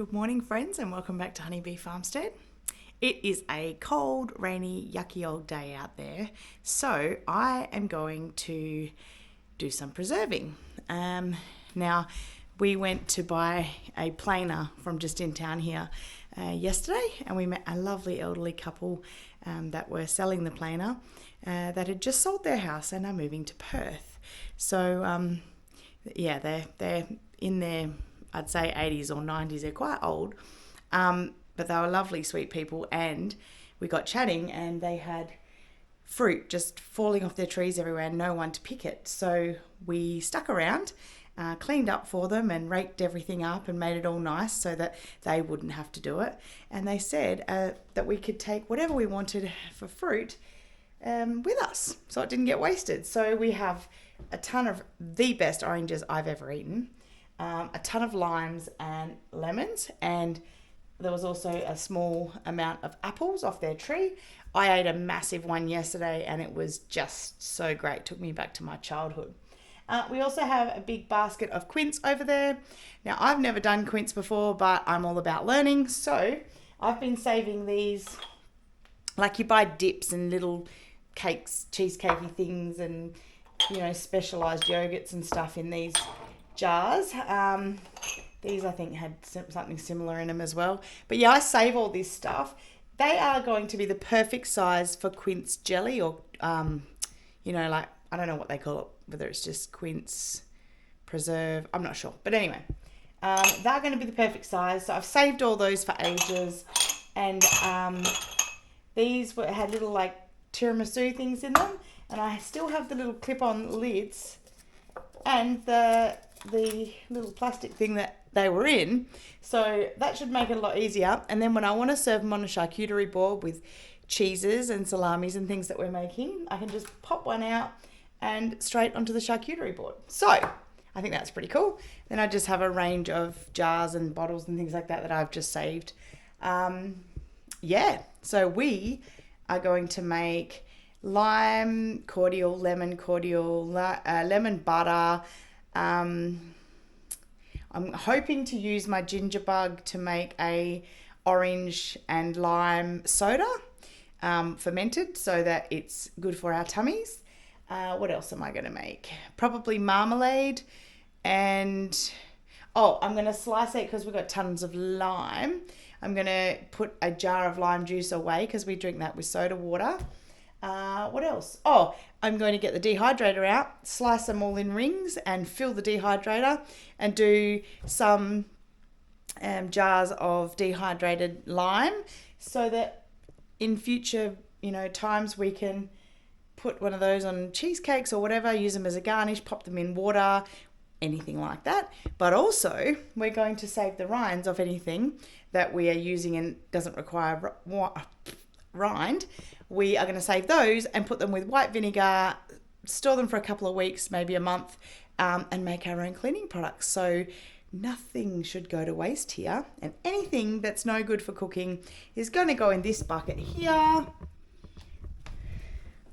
Good morning, friends, and welcome back to Honeybee Farmstead. It is a cold, rainy, yucky old day out there, so I am going to do some preserving. Now, we went to buy a planer from just in town here yesterday, and we met a lovely elderly couple that were selling the planer that had just sold their house and are moving to Perth. So, they're in their, I'd say 80s or 90s. They're quite old, but they were lovely, sweet people. And we got chatting, and they had fruit just falling off their trees everywhere and no one to pick it. So we stuck around, cleaned up for them and raked everything up and made it all nice so that they wouldn't have to do it. And they said that we could take whatever we wanted for fruit with us so it didn't get wasted. So we have a ton of the best oranges I've ever eaten. A ton of limes and lemons, and there was also a small amount of apples off their tree. I ate a massive one yesterday and it was just so great. Took me back to my childhood. We also have a big basket of quince over there. Now, I've never done quince before, but I'm all about learning. So I've been saving these, like you buy dips and little cakes, cheesecakey things, and specialised yogurts and stuff in these jars. These I think had something similar in them as well. But yeah, I save all this stuff. They are going to be the perfect size for quince jelly, or like, I don't know what they call it, whether it's just quince preserve, I'm not sure. But anyway, they're going to be the perfect size. So I've saved all those for ages. And these had little like tiramisu things in them, and I still have the little clip-on lids and the little plastic thing that they were in, so that should make it a lot easier. And then when I want to serve them on a charcuterie board with cheeses and salamis and things that we're making, I can just pop one out and straight onto the charcuterie board. So I think that's pretty cool. Then I just have a range of jars and bottles and things like that I've just saved. So we are going to make lime cordial, lemon cordial, lemon butter. I'm hoping to use my ginger bug to make a orange and lime soda, fermented, so that it's good for our tummies. What else am I going to make? Probably marmalade, and I'm going to slice it because we've got tons of lime. I'm going to put a jar of lime juice away because we drink that with soda water. What else? I'm going to get the dehydrator out, slice them all in rings and fill the dehydrator, and do some jars of dehydrated lime, so that in future, times we can put one of those on cheesecakes or whatever, use them as a garnish, pop them in water, anything like that. But also, we're going to save the rinds of anything that we are using and doesn't require rind. We are going to save those and put them with white vinegar, store them for a couple of weeks, maybe a month, and make our own cleaning products. So nothing should go to waste here, and anything that's no good for cooking is going to go in this bucket here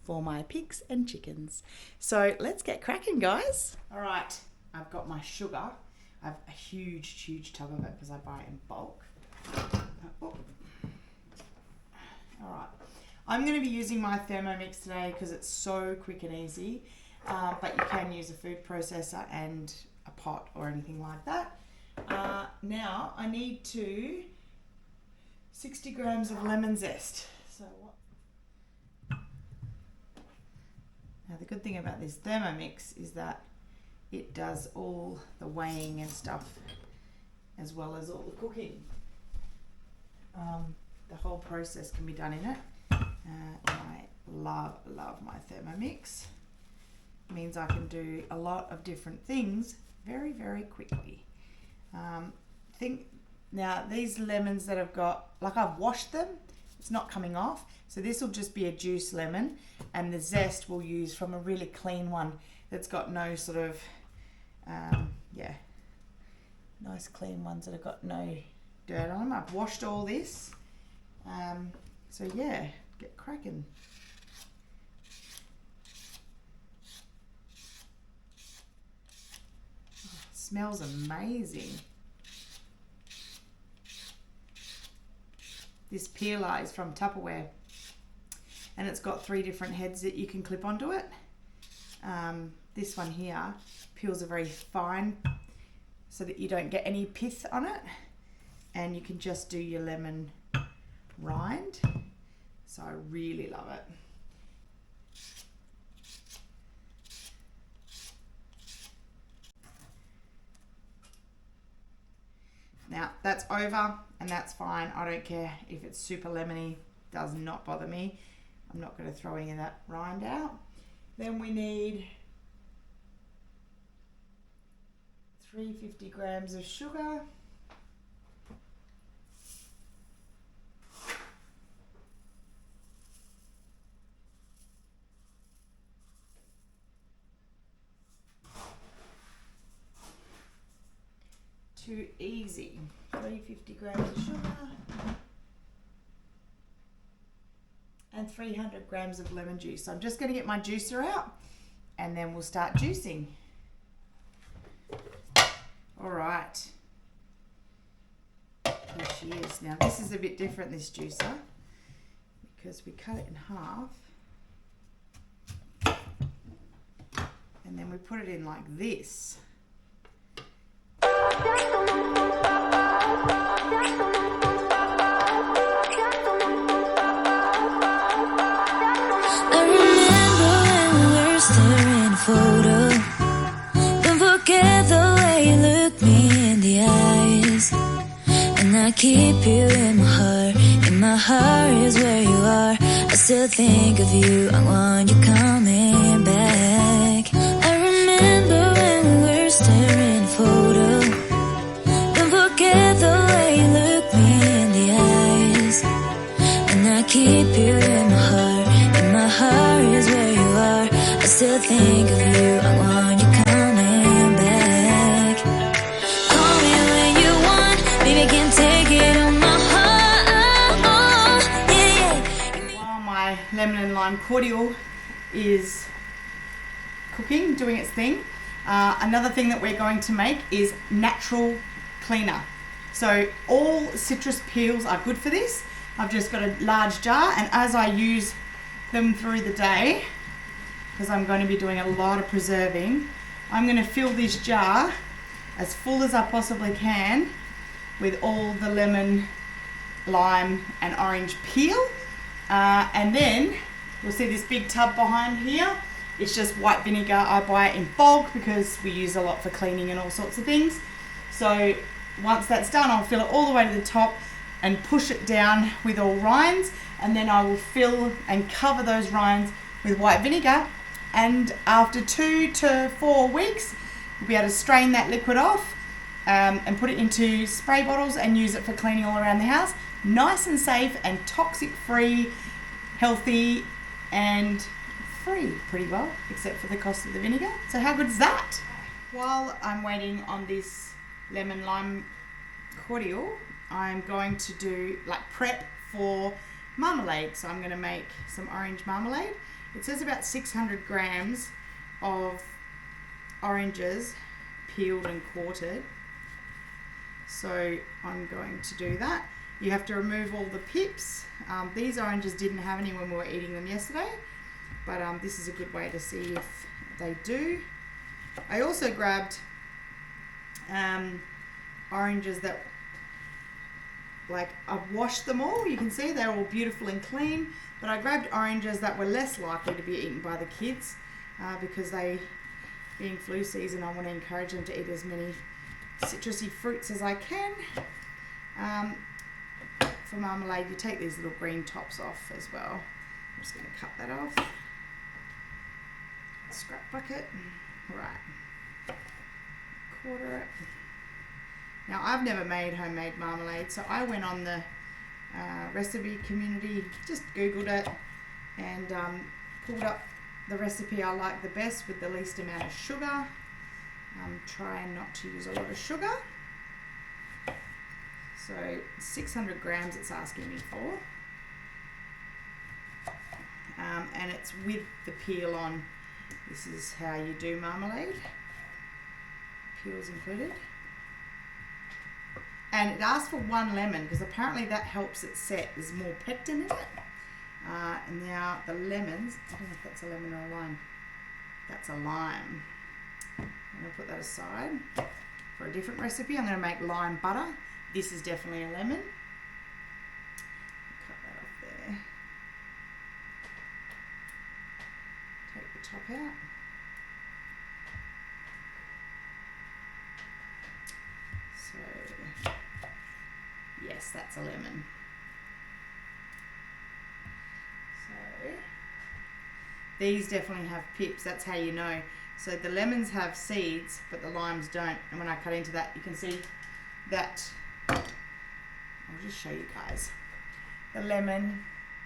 for my pigs and chickens. So let's get cracking, guys. All right, I've got my sugar. I have a huge tub of it because I buy it in bulk. All right. I'm going to be using my Thermomix today because it's so quick and easy, but you can use a food processor and a pot or anything like that. Now I need 60 grams of lemon zest. Now the good thing about this Thermomix is that it does all the weighing and stuff as well as all the cooking. The whole process can be done in it. I love my Thermomix. It means I can do a lot of different things very, very quickly. Now these lemons that I've got, like, I've washed them, it's not coming off. So this will just be a juice lemon, and the zest we'll use from a really clean one that's got no sort of, nice clean ones that have got no dirt on them. I've washed all this. Get cracking. Smells amazing. This peeler is from Tupperware, and it's got 3 different heads that you can clip onto it. This one here peels a very fine so that you don't get any pith on it, and you can just do your lemon rind. So I really love it. Now that's over, and that's fine. I don't care if it's super lemony, does not bother me. I'm not going to throw any of that rind out. Then we need 350 grams of sugar. Too easy. 350 grams of sugar. And 300 grams of lemon juice. So I'm just going to get my juicer out, and then we'll start juicing. All right. Here she is. Now this is a bit different, this juicer, because we cut it in half, and then we put it in like this. Photo. Don't forget the way you look me in the eyes, and I keep you in my heart. In my heart is where you are. I still think of you. I want you coming back. I remember when we were staring photo. Don't forget the way you look me in the eyes, and I keep you in my heart. In my heart is where you are. I still think of you, I want you coming back. Call me when you want, baby, I can take it on my heart. Yeah. While my lemon lime cordial is cooking, doing its thing, another thing that we're going to make is natural cleaner. So all citrus peels are good for this. I've just got a large jar, and as I use them through the day, because I'm going to be doing a lot of preserving, I'm going to fill this jar as full as I possibly can with all the lemon, lime and orange peel, and then you'll see this big tub behind here. It's just white vinegar. I buy it in bulk because we use a lot for cleaning and all sorts of things. So once that's done, I'll fill it all the way to the top and push it down with all rinds, and then I will fill and cover those rinds with white vinegar. And after 2 to 4 weeks, you'll be able to strain that liquid off and put it into spray bottles and use it for cleaning all around the house. Nice and safe and toxic free, healthy and free pretty well, except for the cost of the vinegar. So how good is that? While I'm waiting on this lemon lime cordial, I'm going to do like prep for marmalade. So I'm going to make some orange marmalade. It says about 600 grams of oranges peeled and quartered. So I'm going to do that. You have to remove all the pips. These oranges didn't have any when we were eating them yesterday, but this is a good way to see if they do. I also grabbed oranges that, like, I've washed them all. You can see they're all beautiful and clean, but I grabbed oranges that were less likely to be eaten by the kids because they, being flu season, I want to encourage them to eat as many citrusy fruits as I can. For marmalade, you take these little green tops off as well. I'm just going to cut that off. Scrap bucket. Right. Quarter it. Now, I've never made homemade marmalade, so I went on the recipe community, just Googled it, and pulled up the recipe I like the best with the least amount of sugar. I'm trying not to use a lot of sugar. So 600 grams it's asking me for. And it's with the peel on. This is how you do marmalade. Peels included. And it asks for 1 lemon because apparently that helps it set. There's more pectin in it. And now the lemons, I don't know if that's a lemon or a lime. That's a lime. I'm going to put that aside for a different recipe. I'm going to make lime butter. This is definitely a lemon. Cut that off there. Take the top out. So, yes, that's a lemon. So, these definitely have pips. That's how you know. So the lemons have seeds, but the limes don't. And when I cut into that, you can see that, I'll just show you guys. The lemon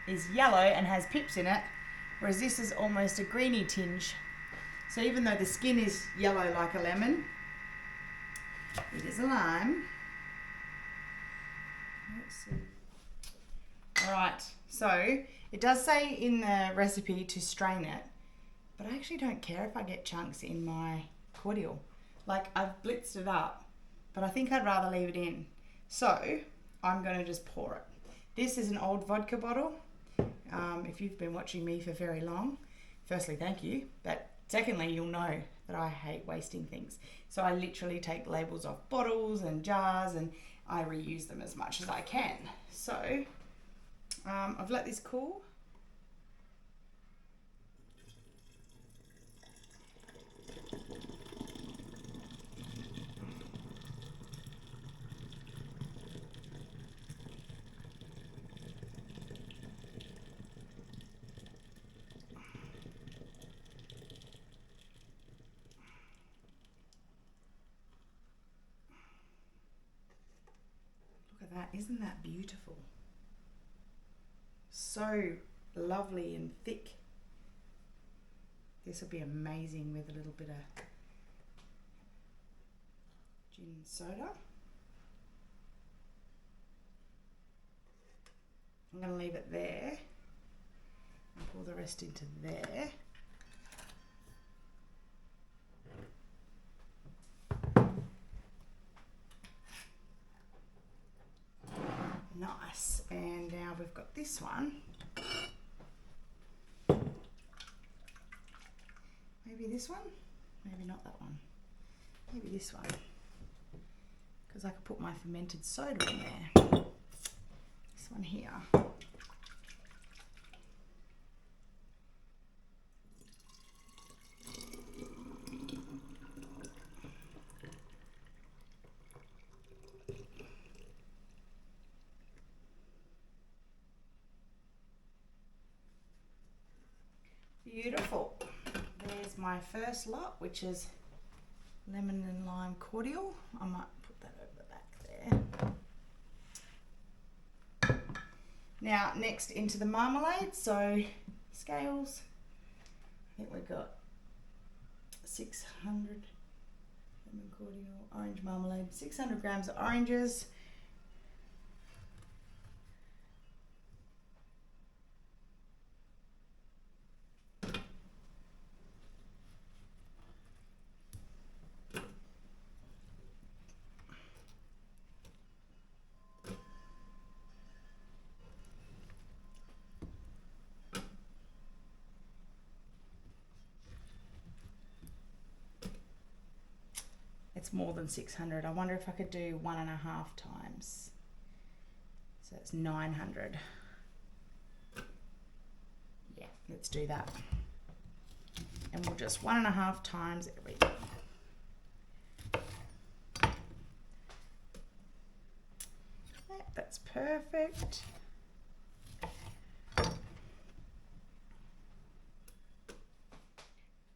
is yellow and has pips in it, whereas this is almost a greeny tinge. So even though the skin is yellow like a lemon, it is a lime. Let's see. All right, so it does say in the recipe to strain it, but I actually don't care if I get chunks in my cordial. Like, I've blitzed it up, but I think I'd rather leave it in. So I'm going to just pour it. This is an old vodka bottle. If you've been watching me for very long, firstly, thank you. But secondly, you'll know that I hate wasting things. So I literally take labels off bottles and jars and I reuse them as much as I can. So I've let this cool. Look at that, isn't that beautiful? So lovely and thick. This will be amazing with a little bit of gin and soda. I'm going to leave it there and pour the rest into there. Nice. And now we've got this one. Maybe this one? Maybe not that one. Maybe this one. Because I could put my fermented soda in there. This one here. Beautiful. There's my first lot, which is lemon and lime cordial. I might put that over the back there. Now, next into the marmalade. So, scales. I think we've got 600 lemon cordial, orange marmalade, 600 grams of oranges. It's more than 600. I wonder if I could do 1.5 times. So it's 900. Yeah, let's do that. And we'll just 1.5 times every. Yeah, that's perfect.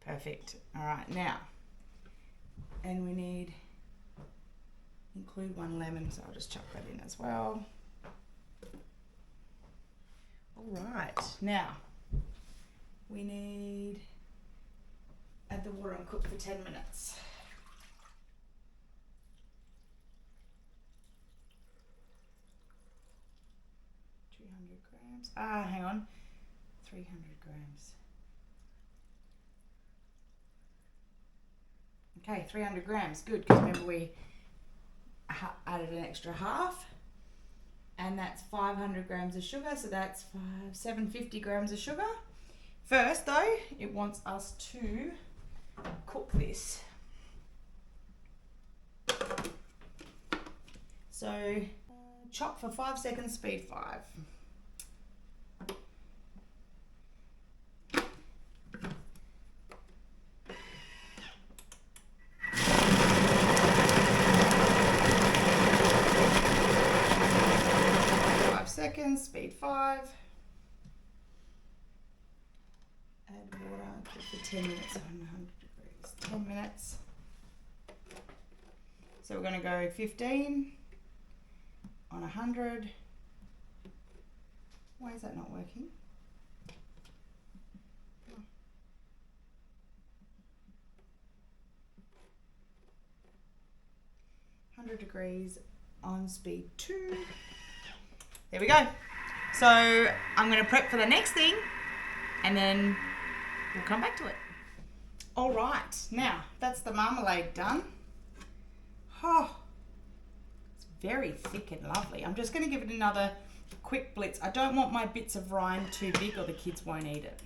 Perfect. All right, now. And we need, include 1 lemon, so I'll just chuck that in as well. All right, now we need, add the water and cook for 10 minutes. Grams. Hang on, 300 grams. Okay, 300 grams, good, because remember we added an extra half, and that's 500 grams of sugar, so that's 750 grams of sugar. First though, it wants us to cook this. So chop for 5 seconds, speed 5. Seconds, speed 5. Add water, cook for 10 minutes on 100 degrees. 10 minutes. So we're going to go 15 on 100. Why is that not working? 100 degrees on speed 2. There we go. So I'm going to prep for the next thing and then we'll come back to it. All right, now that's the marmalade done. Oh, it's very thick and lovely. I'm just going to give it another quick blitz. I don't want my bits of rind too big or the kids won't eat it.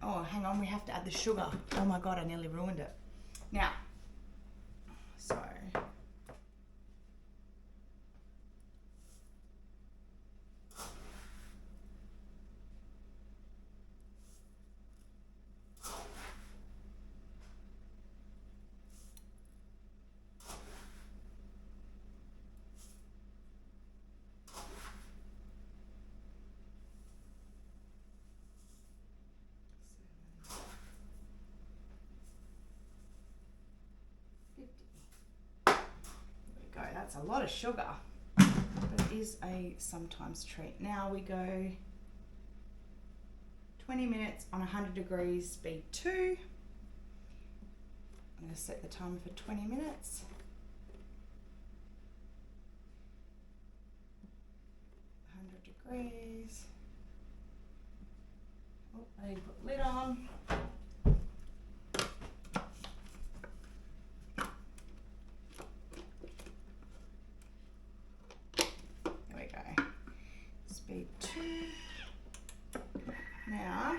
Oh, hang on, we have to add the sugar. Oh my God, I nearly ruined it. Now, so. That's a lot of sugar, but it is a sometimes treat. Now we go 20 minutes on 100 degrees, speed 2. I'm going to set the timer for 20 minutes. 100 degrees. Oh, I need to put the lid on. Speed 2. Now,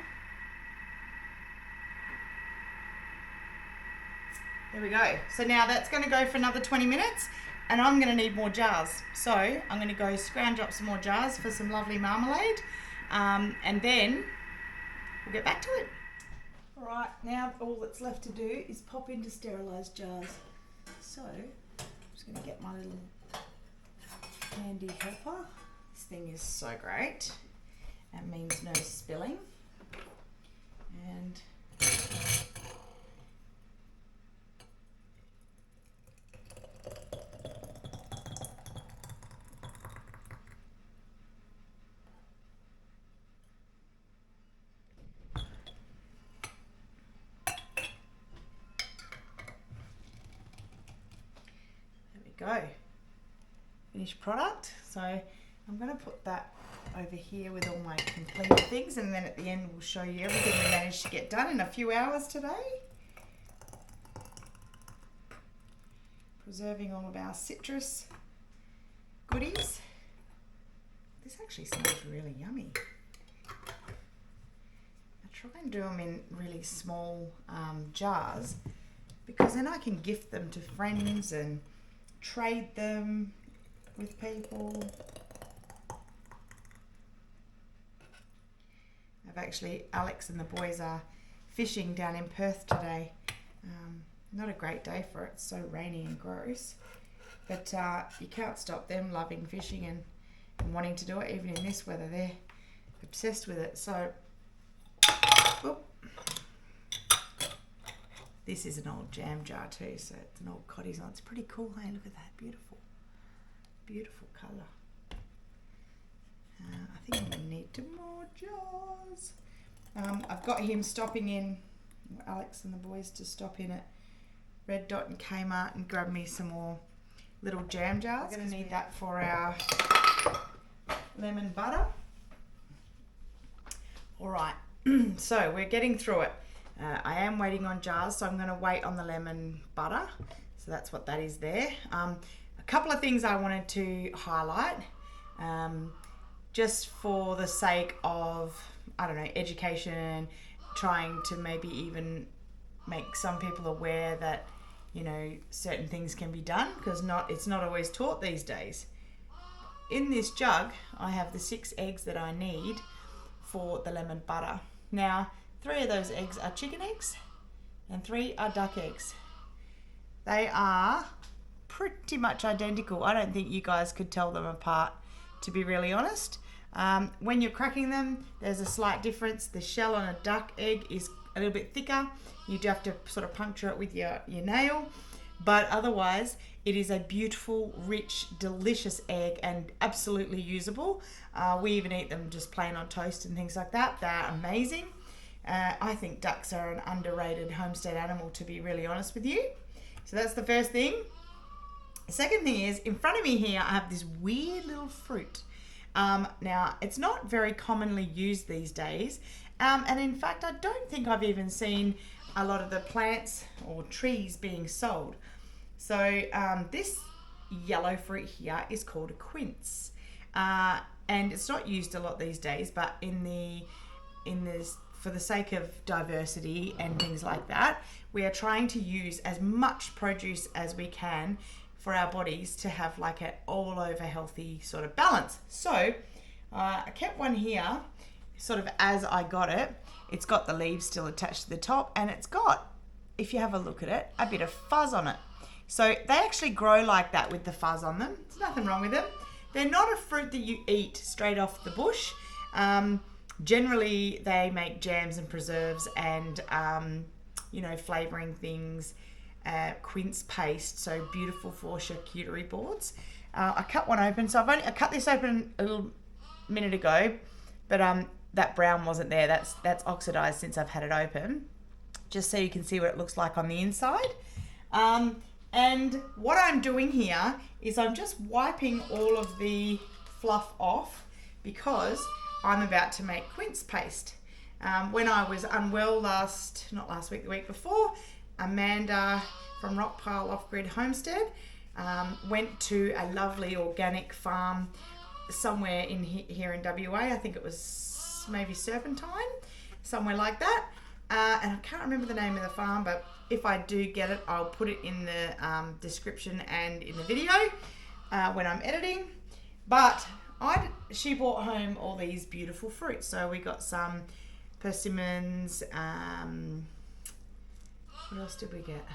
there we go. So now that's going to go for another 20 minutes and I'm going to need more jars. So I'm going to go scrounge up some more jars for some lovely marmalade and then we'll get back to it. All right, now all that's left to do is pop into sterilised jars. So I'm just going to get my little handy helper. This thing is so great. That means no spilling. And there we go. Finished product. So I'm going to put that over here with all my completed things and then at the end we'll show you everything we managed to get done in a few hours today. Preserving all of our citrus goodies. This actually smells really yummy. I try and do them in really small jars because then I can gift them to friends and trade them with people. Actually, Alex and the boys are fishing down in Perth today. Not a great day for it, it's so rainy and gross, but you can't stop them loving fishing and wanting to do it even in this weather. They're obsessed with it. So oop. This is an old jam jar too, so it's an old Cotties on. It's pretty cool. Hey, look at that, beautiful colour. I think I'm going to need 2 more jars. I've got him stopping in, Alex and the boys to stop in at Red Dot and Kmart and grab me some more little jam jars. We're going to need that for our lemon butter. All right, so we're getting through it. I am waiting on jars, so I'm going to wait on the lemon butter. So that's what that is there. A couple of things I wanted to highlight, just for the sake of, I don't know, education, trying to maybe even make some people aware that, you know, certain things can be done, because it's not always taught these days. In this jug, I have the 6 eggs that I need for the lemon butter. Now, 3 of those eggs are chicken eggs and 3 are duck eggs. They are pretty much identical. I don't think you guys could tell them apart, to be really honest. When you're cracking them, there's a slight difference. The shell on a duck egg is a little bit thicker. You do have to sort of puncture it with your nail, but otherwise it is a beautiful, rich, delicious egg and absolutely usable. We even eat them just plain on toast and things like that. They're amazing. I think ducks are an underrated homestead animal, to be really honest with you. So that's the first thing. The second thing is, in front of me here, I have this weird little fruit. Now, it's not very commonly used these days. And in fact, I don't think I've even seen a lot of the plants or trees being sold. So this yellow fruit here is called a quince. And it's not used a lot these days, but for the sake of diversity and things like that, we are trying to use as much produce as we can for our bodies to have like an all over healthy sort of balance. So I kept one here sort of as I got it. It's got the leaves still attached to the top, and it's got, if you have a look at it, a bit of fuzz on it. So they actually grow like that with the fuzz on them. There's nothing wrong with them. They're not a fruit that you eat straight off the bush. Generally, they make jams and preserves and, flavouring things, quince paste, so beautiful for charcuterie boards. I cut one open, so I cut this open a little minute ago, but that brown wasn't there. That's oxidized since I've had it open, just so you can see what it looks like on the inside. And what I'm doing here is I'm just wiping all of the fluff off, because I'm about to make quince paste. When I was unwell the week before, Amanda from Rockpile Off-Grid Homestead went to a lovely organic farm somewhere here in WA. I think it was maybe Serpentine, somewhere like that. And I can't remember the name of the farm, but if I do get it, I'll put it in the description and in the video when I'm editing. But she brought home all these beautiful fruits. So we got some persimmons. What else did we get?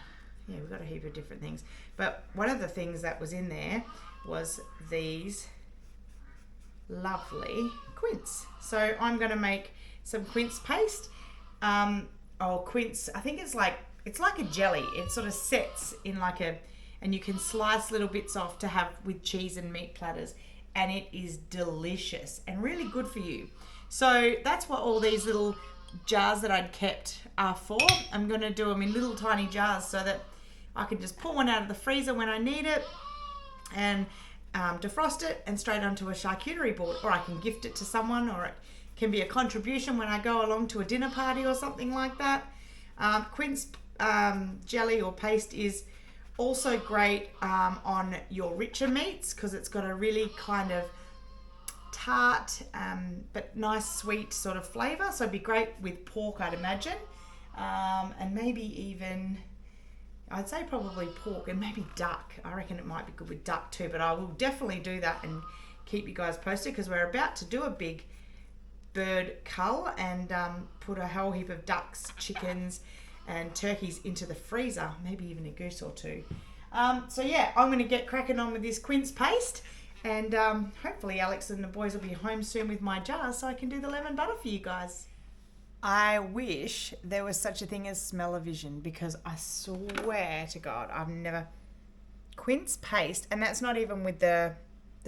Yeah, we got a heap of different things. But one of the things that was in there was these lovely quince. So I'm going to make some quince paste. Quince, I think it's like a jelly. It sort of sets in and you can slice little bits off to have with cheese and meat platters, and it is delicious and really good for you. So that's what all these little jars that I'd kept are for. I'm going to do them in little tiny jars so that I can just pull one out of the freezer when I need it and defrost it and straight onto a charcuterie board, or I can gift it to someone, or it can be a contribution when I go along to a dinner party or something like that. Quince jelly or paste is also great on your richer meats, because it's got a really kind of tart but nice sweet sort of flavour. So it'd be great with pork, I'd imagine, and maybe even, I'd say probably pork and maybe duck. I reckon it might be good with duck too, but I will definitely do that and keep you guys posted, because we're about to do a big bird cull and put a whole heap of ducks, chickens and turkeys into the freezer, maybe even a goose or two. So yeah, I'm going to get cracking on with this quince paste, and hopefully Alex and the boys will be home soon with my jars so I can do the lemon butter for you guys. I wish there was such a thing as smell-o-vision, because I swear to God, I've never... Quince paste, and that's not even with the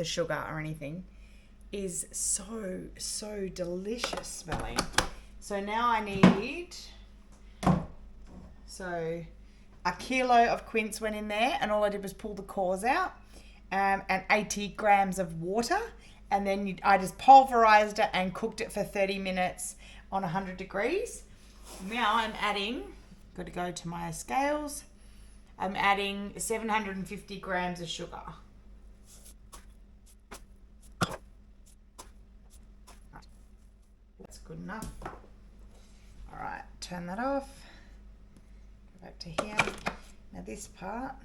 sugar or anything, is so delicious smelling. So now I need... So a kilo of quince went in there, and all I did was pull the cores out. and 80 grams of water. And then I just pulverized it and cooked it for 30 minutes on 100 degrees. Now I'm adding, got to go to my scales, I'm adding 750 grams of sugar. That's good enough. All right, turn that off. Go back to here. Now this part.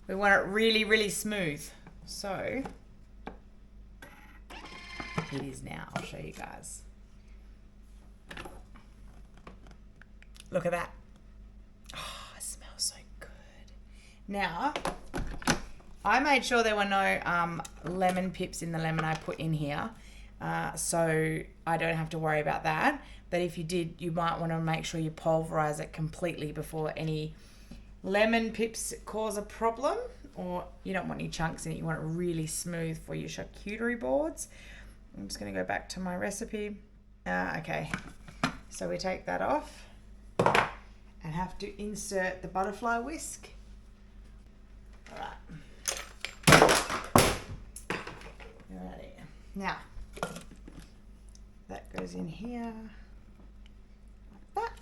We want it really, really smooth. So it is now. I'll show you guys. Look at that. Oh, it smells so good. Now, I made sure there were no lemon pips in the lemon I put in here. So I don't have to worry about that. But if you did, you might want to make sure you pulverize it completely before any lemon pips cause a problem, or you don't want any chunks in it. You want it really smooth for your charcuterie boards. I'm just going to go back to my recipe. Okay, so we take that off and have to insert the butterfly whisk. All right. Alrighty. Now, that goes in here like that.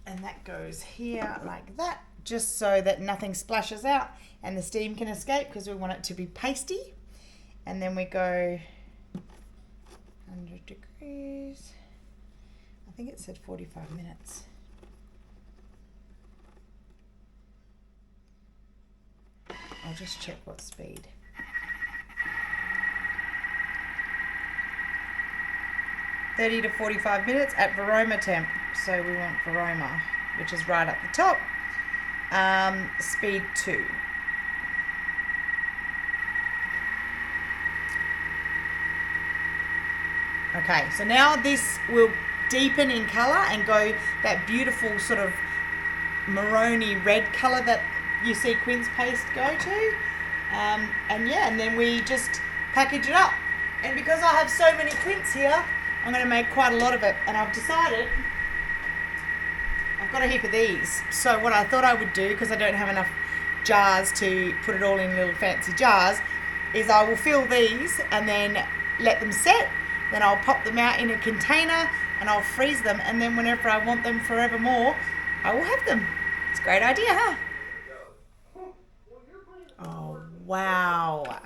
And that goes here like that, just so that nothing splashes out and the steam can escape, because we want it to be pasty. And then we go 100 degrees. I think it said 45 minutes. I'll just check what speed. 30 to 45 minutes at Varoma temp. So we want Varoma, which is right at the top. Speed 2. Okay, so now this will deepen in colour and go that beautiful sort of maroony red colour that you see Quince paste go to. And then we just package it up. And because I have so many Quince here, I'm going to make quite a lot of it. And I've decided I've got a heap of these. So what I thought I would do, because I don't have enough jars to put it all in little fancy jars, is I will fill these and then let them set. Then I'll pop them out in a container and I'll freeze them. And then whenever I want them forevermore, I will have them. It's a great idea, huh? Oh, wow.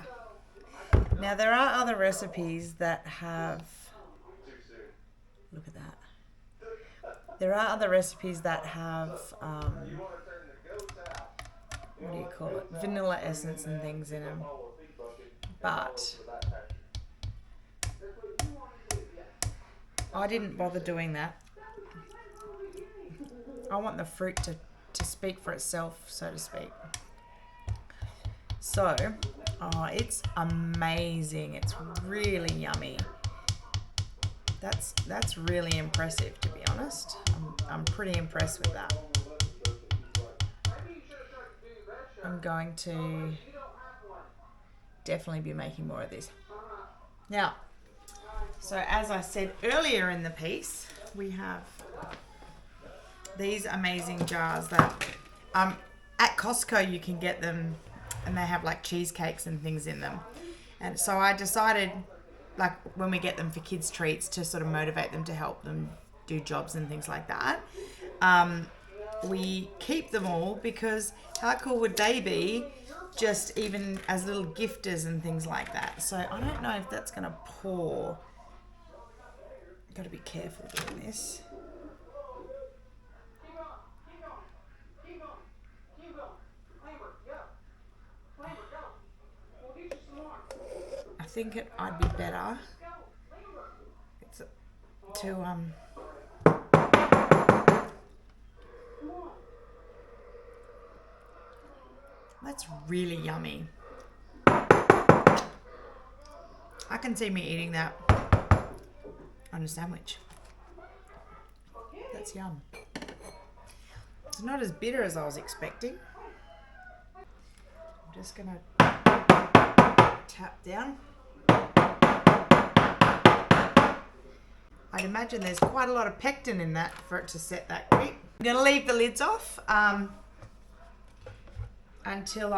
Now there are other recipes that have, look at that. There are other recipes that have, what do you call it? Vanilla essence and things in them. But I didn't bother doing that. I want the fruit to speak for itself, so to speak. So, it's amazing. It's really yummy. That's really impressive, to be honest. I'm pretty impressed with that. I'm going to definitely be making more of this. Now, so as I said earlier in the piece, we have these amazing jars that at Costco you can get them, and they have like cheesecakes and things in them. And so I decided, like when we get them for kids' treats, to sort of motivate them to help them do jobs and things like that. We keep them all because how cool would they be just even as little gifters and things like that. So I don't know if that's going to pour. Got to be careful doing this. I think I'd be better to that's really yummy. I can see me eating that on a sandwich. That's yum. It's not as bitter as I was expecting. I'm just gonna tap down. I'd imagine there's quite a lot of pectin in that for it to set that quick. I'm going to leave the lids off until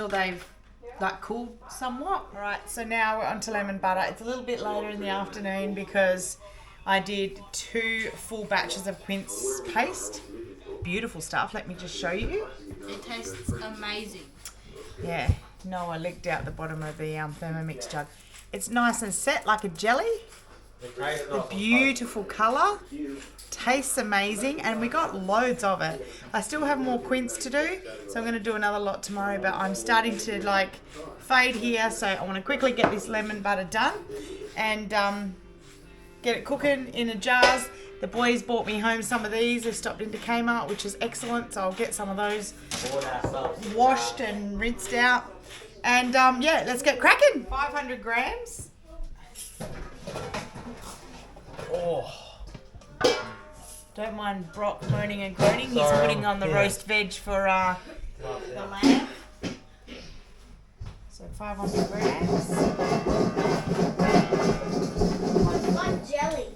they've like cooled somewhat. All right, so now we're onto lemon butter. It's a little bit later in the afternoon because I did 2 full batches of Quince paste. Beautiful stuff. Let me just show you. It tastes amazing. Yeah, Noah licked out the bottom of the Thermomix jug. It's nice and set like a jelly. The beautiful colour. Tastes amazing, and we got loads of it. I still have more Quince to do, so I'm going to do another lot tomorrow, but I'm starting to like fade here, so I want to quickly get this lemon butter done and get it cooking in the jars. The boys bought me home some of these. They stopped into Kmart, which is excellent, so I'll get some of those washed and rinsed out. And yeah, let's get cracking. 500 grams. Oh. Don't mind Brock moaning and groaning. He's putting on the roast veg for the lamb. So 500 grams. It's like jelly.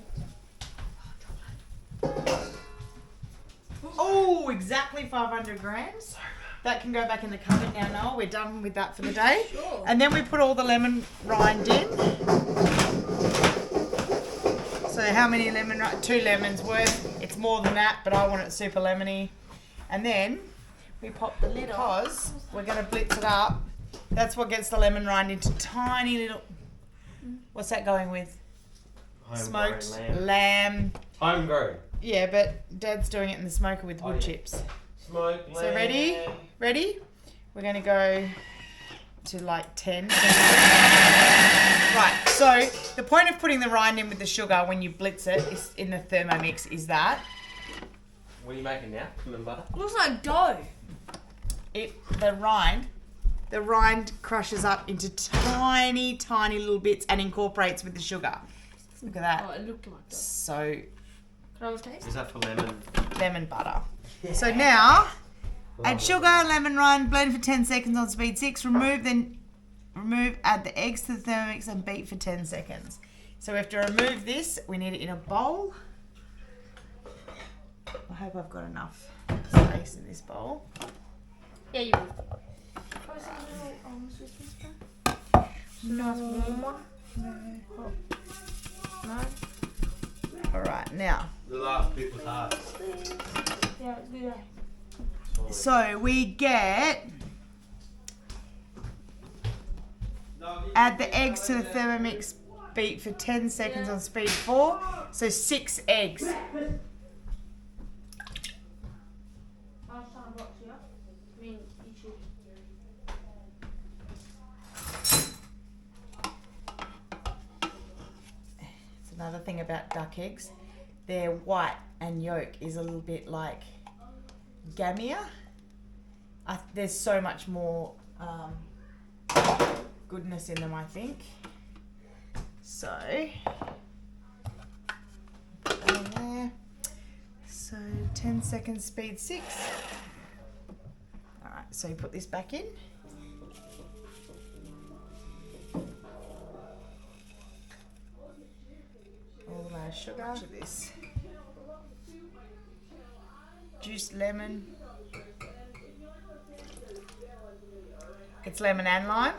Oh, exactly 500 grams. That can go back in the cupboard now, Noel. We're done with that for the day. Sure. And then we put all the lemon rind in. So how many 2 lemons worth? It's more than that, but I want it super lemony. And then we pop the lid on because we're going to blitz it up. That's what gets the lemon rind into tiny little... What's that going with? Homegrown Smoked lamb. Homegrown. Yeah, but Dad's doing it in the smoker with wood chips. Smoked lamb. So ready? Ready? We're going to go to like 10. Right, so the point of putting the rind in with the sugar when you blitz it is in the Thermomix is that What are you making now? Lemon butter? Looks like dough. the rind crushes up into tiny, tiny little bits and incorporates with the sugar. Look at that. Oh, it looked like dough. So Can I have a taste? Is that for lemon? lemon butter. So now add sugar, lemon rind, blend for 10 seconds on speed 6. Add the eggs to the Thermomix and beat for 10 seconds. So we have to remove this. We need it in a bowl. I hope I've got enough space in this bowl. Yeah, you will. No. All right, now. The last bit was hard. Yeah, yeah. So we get... Add the eggs to the Thermomix, beat for 10 seconds on speed 4. So 6 eggs. It's another thing about duck eggs. Their white and yolk is a little bit like gammier. There's so much more goodness in them, I think. So, put that in there. So 10 seconds, speed 6. All right, so you put this back in. All our sugar. Look at this. Juiced lemon. It's lemon and lime.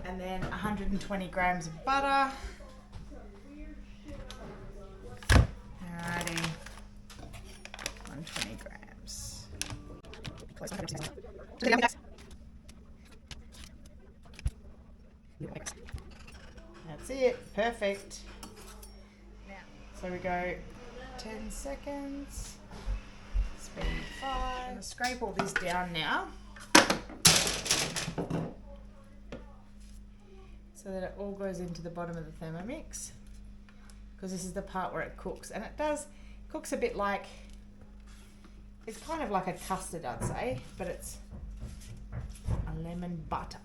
And then 120 grams of butter. Alrighty. 120 grams. That's it. Perfect. So we go 10 seconds. Speed 5. I'm going to scrape all this down now. So that it all goes into the bottom of the Thermomix. Because this is the part where it cooks. And it cooks a bit like, it's kind of like a custard, I'd say. But it's a lemon butter.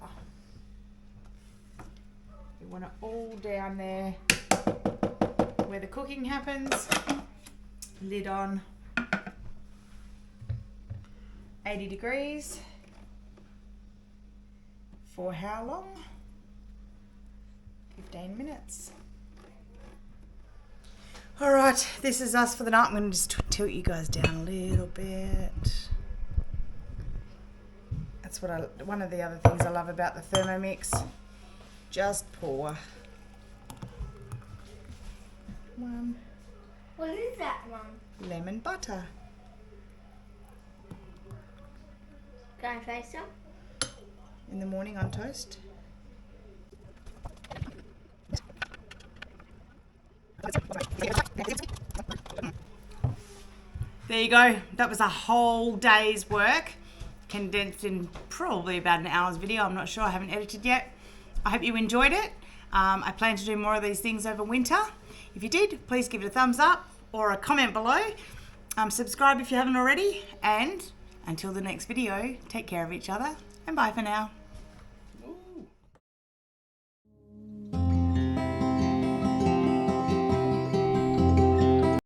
You want it all down there where the cooking happens. Lid on. 80 degrees. for how long? 15 minutes. All right, this is us for the night. I'm going to just tilt you guys down a little bit. That's what one of the other things I love about the Thermomix. Just pour. One. What is that one? Lemon butter. Can I try some? In the morning on toast. There you go. That was a whole day's work, condensed in probably about an hour's video. I'm not sure. I haven't edited yet. I hope you enjoyed it. I plan to do more of these things over winter. If you did, please give it a thumbs up or a comment below. Subscribe if you haven't already. And until the next video, take care of each other and bye for now.